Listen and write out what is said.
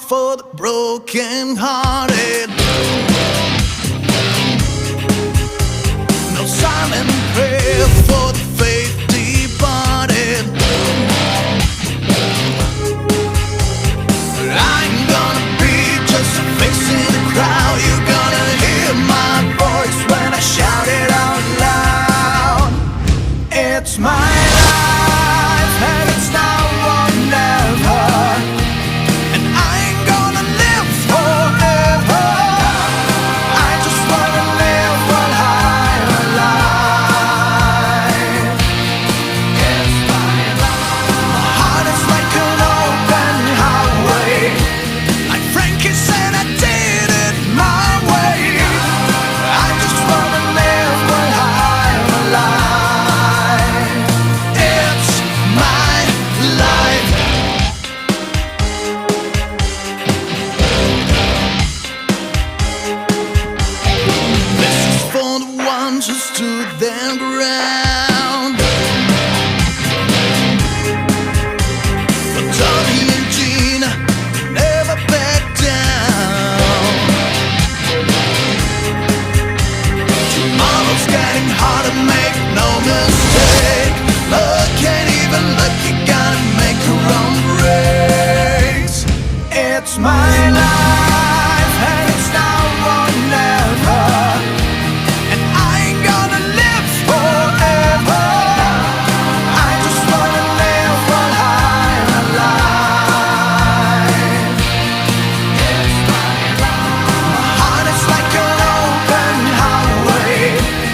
for the broken hearted. No silent prayer for the faith departed. I ain't gonna be just a face in the crowd. You're gonna hear my voice when I shout it out loud. It's my life and it's now or never, and I ain't gonna live forever. I just wanna live while I'm alive. It's my life. My heart is like an open highway. Like Frankie said, I did it my way. I just wanna live while I'm alive. It's my life. This is for the ones who stood their ground. For Tommy and Gina, never back down. Tomorrow's getting harder, man.